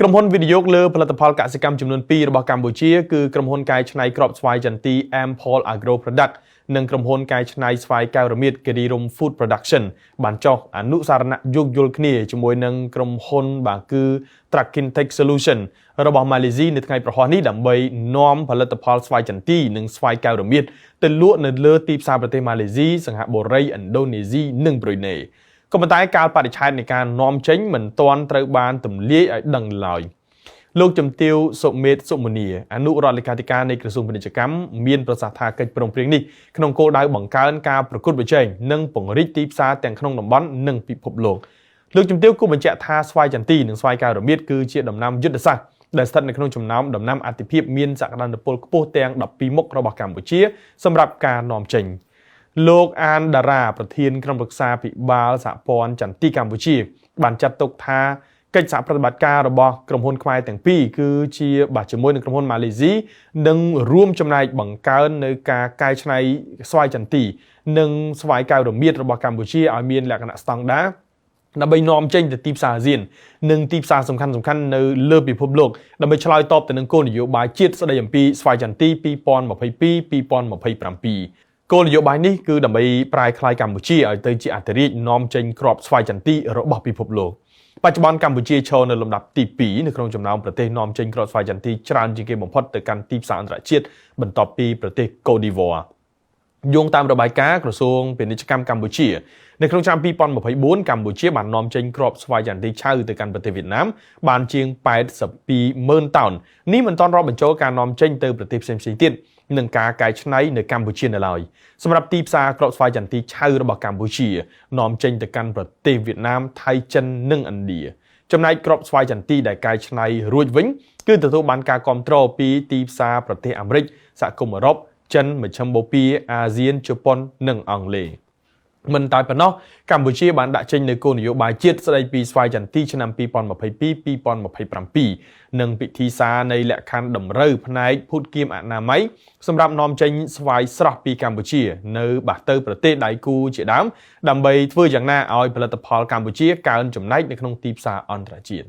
ក្រុមហ៊ុនវិនិយោគលើផលិតផលកសិកម្មចំនួន2របស់កម្ពុជាគឺក្រុមហ៊ុនកែច្នៃគ្រាប់ស្វាយចន្ទី Ampol Agro Product និងក្រុមហ៊ុនកែច្នៃស្វាយកែវរមៀត Kerirum Food Production បានចុះអនុសារណៈយោគយល់គ្នាជាមួយនឹងក្រុមហ៊ុនបាទគឺ Trackintech Solution របស់ម៉ាឡេស៊ីនៅថ្ងៃប្រហោះនេះដើម្បីនាំផលិតផលស្វាយចន្ទីនិងស្វាយកែវរមៀតទៅលក់នៅលើទីផ្សារប្រទេសម៉ាឡេស៊ីសិង្ហបុរីឥណ្ឌូនេស៊ីនិងប្រ៊ុយណេក៏ប៉ុន្តែកាលបរិច្ឆេទនៃការនាំចេញមិនទាន់ត្រូវបានទម្លាយឲ្យដឹងឡើយលោកជំទាវសុមេតសុមនីអនុរដ្ឋលេខាធិការនៃក្រសួងពាណិជ្ជកម្មមានប្រសាសន៍ថាកិច្ចព្រមព្រៀងនេះក្នុងគោលដៅបង្កើនការប្រកួតប្រជែងនិងពង្រីកទីផ្សារទាំងក្នុងតំបន់និងពិភពលោកលោកជំទាវគូបញ្ជាក់ថាស្វាយចន្ទីនិងស្វាយកែវរមៀតគឺជាដំណាំយុទ្ធសាស្ត្រដែលស្ថិតនៅក្នុងចំណោមដំណាំអាទិភាពមានសក្តានុពលខ្ពស់ទាំង12មុខរបស់កម្ពុជាសម្រាប់ការនាំចេញលោកអានតារាប្រធានក្រុមប្រឹក្សាពិបាលសហព័ន្ធចន្ទីកម្ពុជាបានចាត់ទុកថាកិច្ចសហប្រតិបត្តិការរបស់ក្រុមហ៊ុនខ្មែរទាំងពីរគឺជាជាមួយនឹងក្រុមហ៊ុនម៉ាឡេស៊ីនិងរួមចំណែកបង្កើននៅការកែច្នៃស្វាយចន្ទីនិងស្វាយកែវរមៀតរបស់កម្ពុជាឲ្យមានលក្ខណៈស្តង់ដារដើម្បីនាំចេញទៅទីផ្សារអាស៊ាននិងទីផ្សារសំខាន់ៗនៅលើពិភពលោកដើម្បីឆ្លើយតបទៅនឹងគោលនយោបាយជាតិស្តីអំពីស្វាយចន្ទី2022-2027គោលនយោបាយនេះគឺដើម្បីប្រែក្លាយកម្ពុជាឲ្យទៅជាអធិរាជនាំចេញគ្រាប់ស្វាយចន្ទីរបស់ពិភពលោកបច្ចុប្បន្នកម្ពុជាឈរនៅលំដាប់ទី2នៅក្នុងចំណោមប្រទេសនាំចេញគ្រាប់ស្វាយចន្ទីច្រើនជាងគេបំផុតទៅកាន់ទីផ្សារអន្តរជាតិបន្ទាប់ពីប្រទេសកូឌីវ៉ាយោងតាមរបាយការណ៍ក្រសួងពាណិជ្ជកម្មកម្ពុជានៅក្នុងឆ្នាំ2024កម្ពុជាបាននាំចេញគ្រាប់ស្វាយចន្ទីឆៅទៅកាន់ប្រទេសវៀតណាមបានជាង82,000តោននេះមិនទាន់រាប់បញ្ចូលការនាំចេញទៅប្រទេសផ្សេងៗទៀតនឹងការកែច្នៃនៅកម្ពុជានៅឡើយសម្រាប់ទីផ្សារគ្រាប់ស្វាយចន្ទីឆៅរបស់កម្ពុជានាំចេញទៅកាន់ប្រទេសវៀតណាមថៃចិននិងឥណ្ឌាចំណែកគ្រាប់ស្វាយចន្ទីដែលកែច្នៃរួចវិញគឺទទួលបានការគាំទ្រពីទីផ្សារប្រទេសអាមេរិកសហគមន៍អឺរ៉ុបចិនមជ្ឈិមបូព៌ាអាស៊ានជប៉ុននិងអង់គ្លេសមិនតែប៉ុណ្ណោះកម្ពុជាបានដាក់ចេញនូវគោលនយោបាយជាតិស្តីពីស្វាយចន្ទីឆ្នាំ2022-2027និងពិធីសារនៃលក្ខខណ្ឌតម្រូវផ្នែកភូតគាមអនាម័យសម្រាប់នាំចេញស្វាយស្រស់ពីកម្ពុជានៅទៅប្រទេសដៃគូជាដើមដើម្បីធ្វើយ៉ាងណាឲ្យផលិតផលកម្ពុជាកើនចំណែកនៅក្នុងទីផ្សារអន្តរជាតិ